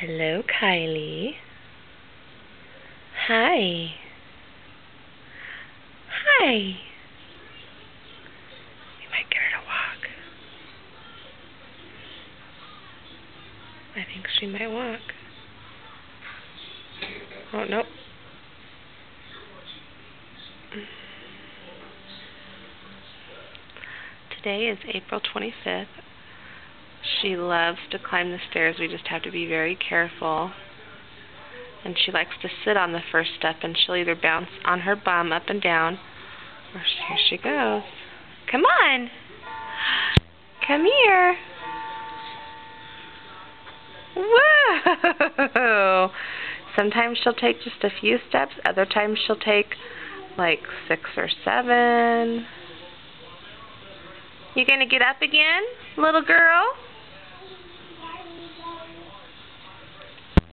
Hello, Kylie. Hi. Hi. We might get her to walk. I think she might walk. Oh, nope. Today is April 25th. She loves to climb the stairs. We just have to be very careful. And she likes to sit on the first step, and she'll either bounce on her bum up and down, or here she goes. Come on. Come here. Whoa! Sometimes she'll take just a few steps. Other times she'll take like 6 or 7. You gonna get up again, little girl?